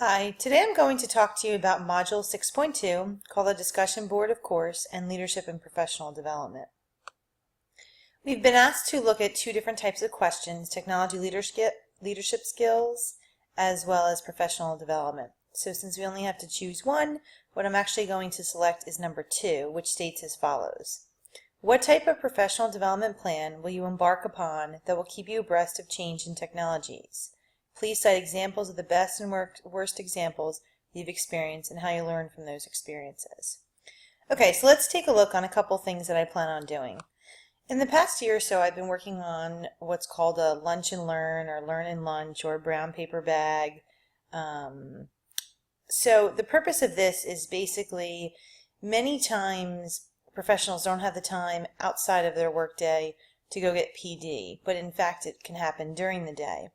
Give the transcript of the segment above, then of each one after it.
Hi, today I'm going to talk to you about Module 6.2 called the Discussion Board of Course and Leadership and Professional Development. We've been asked to look at two different types of questions, technology leadership skills as well as professional development. So since we only have to choose one, what I'm actually going to select is number 2, which states as follows. What type of professional development plan will you embark upon that will keep you abreast of change in technologies? Please cite examples of the best and worst examples you've experienced and how you learned from those experiences. Okay, so let's take a look on a couple things that I plan on doing. In the past year or so, I've been working on what's called a lunch and learn or learn and lunch or brown paper bag. So the purpose of this is basically many times professionals don't have the time outside of their workday to go get PD, but in fact it can happen during the day.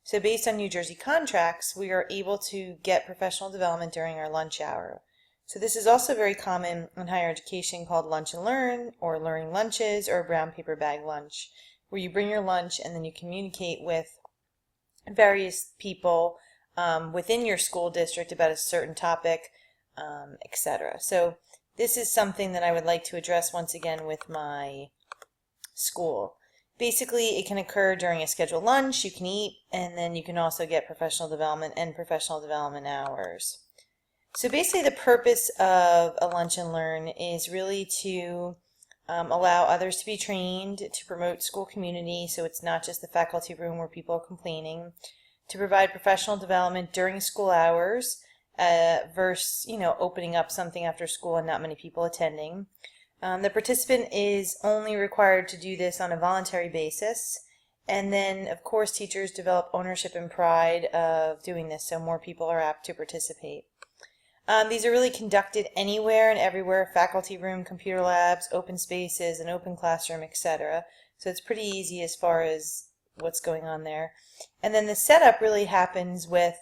So based on New Jersey contracts, we are able to get professional development during our lunch hour. So this is also very common in higher education called lunch and learn or learning lunches or brown paper bag lunch, where you bring your lunch and then you communicate with various people within your school district about a certain topic, etc. So this is something that I would like to address once again with my school. Basically, it can occur during a scheduled lunch, you can eat, and then you can also get professional development and professional development hours. So basically the purpose of a lunch and learn is really to allow others to be trained, to promote school community, so it's not just the faculty room where people are complaining, to provide professional development during school hours versus, opening up something after school and not many people attending. The participant is only required to do this on a voluntary basis, and then of course teachers develop ownership and pride of doing this, so more people are apt to participate. These are really conducted anywhere and everywhere, faculty room, computer labs, open spaces, an open classroom, etc. So it's pretty easy as far as what's going on there. And then the setup really happens with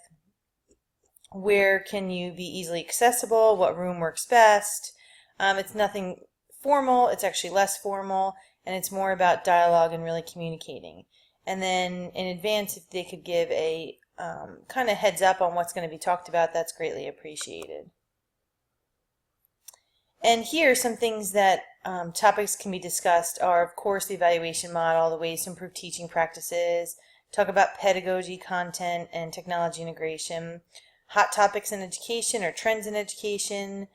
where can you be easily accessible, what room works best. It's nothing formal, it's actually less formal, and it's more about dialogue and really communicating. And then in advance, if they could give a kind of heads up on what's going to be talked about, that's greatly appreciated. And here, some things that topics can be discussed are, of course, the evaluation model, the ways to improve teaching practices, talk about pedagogy, content, and technology integration, hot topics in education or trends in education.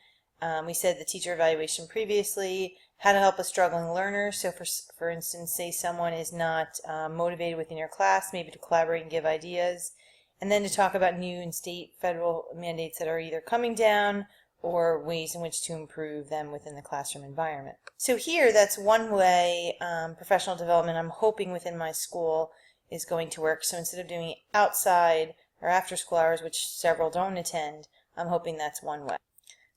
We said the teacher evaluation previously, how to help a struggling learner. So for instance, say someone is not motivated within your class, maybe to collaborate and give ideas. And then to talk about new and state federal mandates that are either coming down or ways in which to improve them within the classroom environment. So here, that's one way professional development I'm hoping within my school is going to work. So instead of doing it outside or after school hours, which several don't attend, I'm hoping that's one way.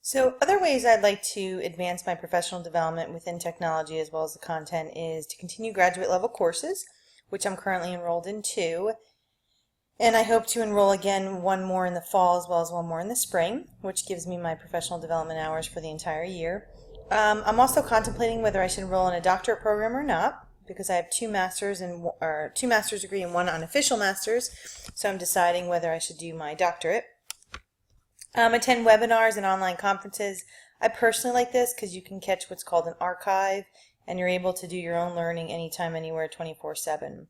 So other ways I'd like to advance my professional development within technology as well as the content is to continue graduate level courses, which I'm currently enrolled in 2. And I hope to enroll again one more in the fall as well as one more in the spring, which gives me my professional development hours for the entire year. I'm also contemplating whether I should enroll in a doctorate program or not, because I have 2 master's degree and 1 unofficial master's, so I'm deciding whether I should do my doctorate. Attend webinars and online conferences. I personally like this because you can catch what's called an archive, and you're able to do your own learning anytime, anywhere, 24/7.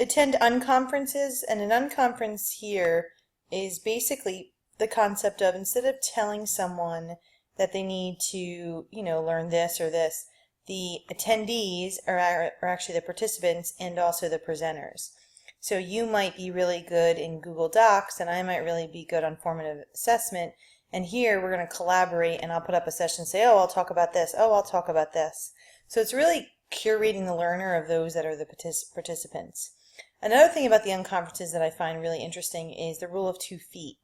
Attend unconferences, and an unconference here is basically the concept of, instead of telling someone that they need to, learn this or this, the attendees are actually the participants and also the presenters. So you might be really good in Google Docs, and I might really be good on formative assessment, and here we're going to collaborate, and I'll put up a session and say, oh, I'll talk about this, oh, I'll talk about this. So it's really curating the learner of those that are the participants. Another thing about the unconferences that I find really interesting is the rule of 2 feet,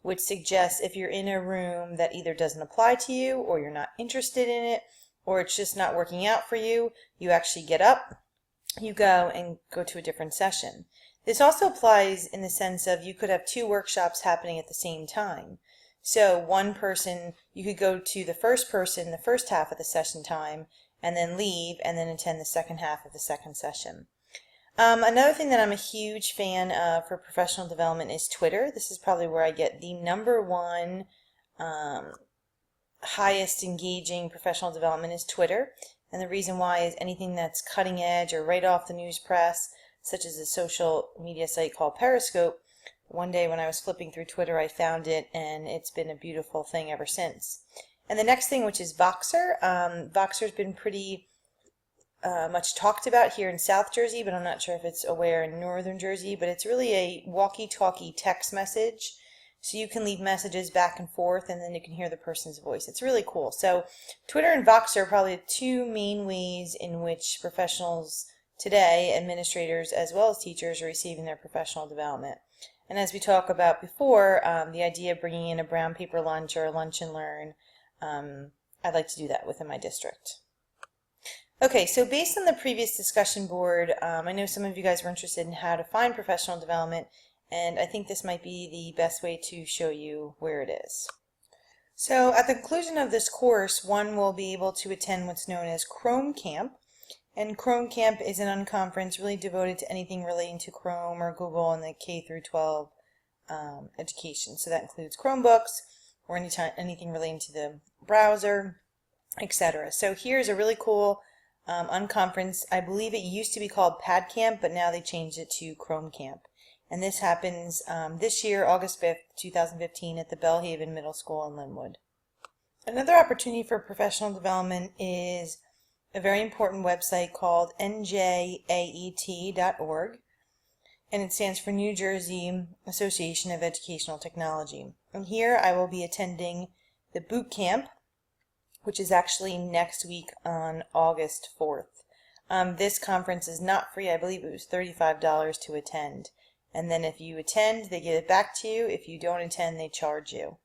which suggests if you're in a room that either doesn't apply to you, or you're not interested in it, or it's just not working out for you, you actually get up, you go and go to a different session. This also applies in the sense of you could have 2 workshops happening at the same time. So one person, you could go to the first person the first half of the session time and then leave and then attend the second half of the second session. Another thing that I'm a huge fan of for professional development is Twitter. This is probably where I get the #1 highest engaging professional development is Twitter. And the reason why is anything that's cutting edge or right off the news press, such as a social media site called Periscope. One day when I was flipping through Twitter, I found it, and it's been a beautiful thing ever since. And the next thing, which is Voxer. Voxer's been pretty much talked about here in South Jersey, but I'm not sure if it's aware in Northern Jersey, but it's really a walkie-talkie text message. So you can leave messages back and forth, and then you can hear the person's voice. It's really cool. So Twitter and Voxer are probably the two main ways in which professionals today, administrators as well as teachers, are receiving their professional development. And as we talked about before, the idea of bringing in a brown paper lunch or a lunch and learn, I'd like to do that within my district. Okay, so based on the previous discussion board, I know some of you guys were interested in how to find professional development, and I think this might be the best way to show you where it is. So at the conclusion of this course, one will be able to attend what's known as Chrome Camp. And Chrome Camp is an unconference really devoted to anything relating to Chrome or Google in the K through 12 education. So that includes Chromebooks or anything relating to the browser, etc. So here's a really cool unconference. I believe it used to be called Pad Camp, but now they changed it to Chrome Camp. And this happens this year, August 5th, 2015, at the Bellhaven Middle School in Linwood. Another opportunity for professional development is a very important website called njaet.org, and it stands for New Jersey Association of Educational Technology. And here I will be attending the boot camp, which is actually next week on August 4th. This conference is not free. I believe it was $35 to attend. And then if you attend, they give it back to you. If you don't attend, they charge you.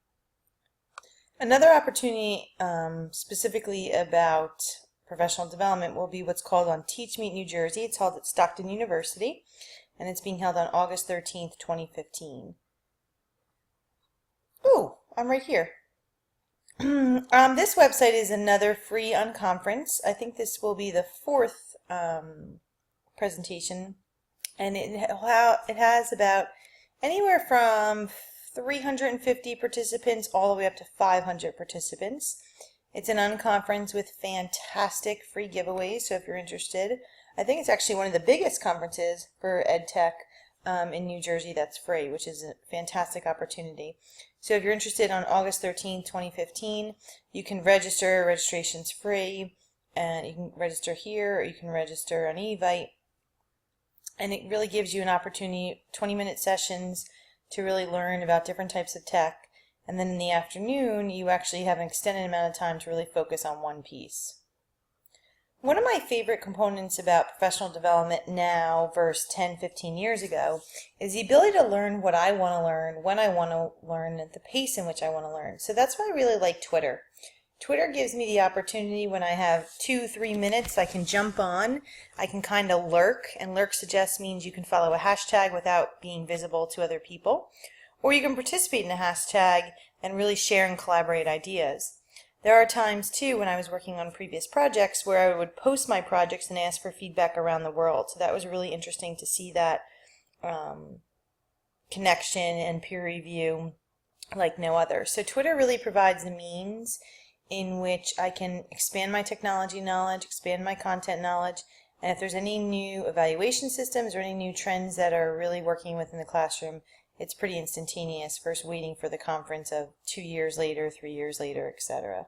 Another opportunity specifically about professional development will be what's called on Teach Meet New Jersey. It's held at Stockton University, and it's being held on August 13th, 2015. Ooh, I'm right here. This website is another free unconference. I think this will be the 4th presentation, and it has about anywhere from 350 participants all the way up to 500 participants. It's an unconference with fantastic free giveaways, so if you're interested, I think it's actually one of the biggest conferences for EdTech in New Jersey that's free, which is a fantastic opportunity. So if you're interested, on August 13th, 2015, you can register. Registration's free, and you can register here, or you can register on Evite. And it really gives you an opportunity, 20-minute sessions, to really learn about different types of tech. And then in the afternoon, you actually have an extended amount of time to really focus on one piece. One of my favorite components about professional development now versus 10, 15 years ago is the ability to learn what I want to learn, when I want to learn, at the pace in which I want to learn. So that's why I really like Twitter. Twitter gives me the opportunity when I have 2-3 minutes, I can jump on, I can kind of lurk, and lurk suggests means you can follow a hashtag without being visible to other people, or you can participate in a hashtag and really share and collaborate ideas. There are times too when I was working on previous projects where I would post my projects and ask for feedback around the world. So that was really interesting to see that connection and peer review like no other. So Twitter really provides the means in which I can expand my technology knowledge, expand my content knowledge, and if there's any new evaluation systems or any new trends that are really working within the classroom, it's pretty instantaneous versus waiting for the conference of 2 years later, 3 years later, etc.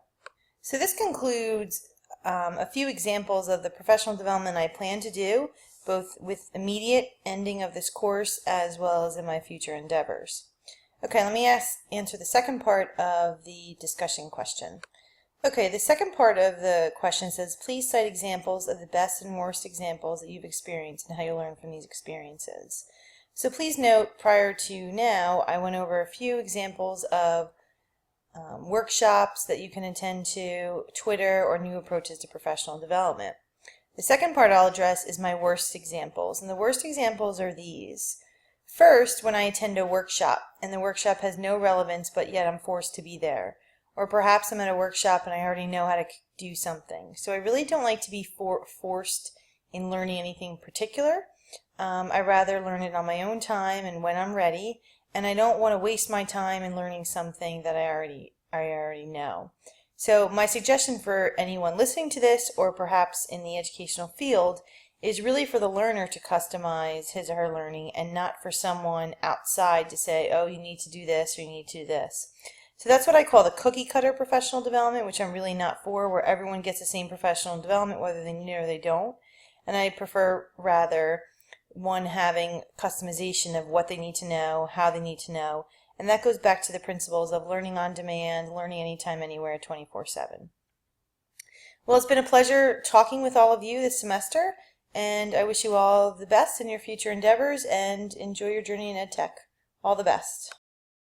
So this concludes a few examples of the professional development I plan to do, both with immediate ending of this course as well as in my future endeavors. Okay, let me answer the second part of the discussion question. Okay, the second part of the question says, please cite examples of the best and worst examples that you've experienced and how you learn from these experiences. So please note, prior to now, I went over a few examples of workshops that you can attend to, Twitter, or new approaches to professional development. The second part I'll address is my worst examples, and the worst examples are these. First, when I attend a workshop, and the workshop has no relevance, but yet I'm forced to be there. Or perhaps I'm at a workshop and I already know how to do something. So I really don't like to be forced in learning anything particular. I rather learn it on my own time and when I'm ready, and I don't want to waste my time in learning something that I already know. So my suggestion for anyone listening to this, or perhaps in the educational field, is really for the learner to customize his or her learning and not for someone outside to say, oh, you need to do this or you need to do this. So that's what I call the cookie cutter professional development, which I'm really not for, where everyone gets the same professional development whether they need it or they don't. And I prefer rather one having customization of what they need to know, how they need to know, and that goes back to the principles of learning on demand, learning anytime, anywhere, 24/7. Well, it's been a pleasure talking with all of you this semester, and I wish you all the best in your future endeavors and enjoy your journey in EdTech. All the best.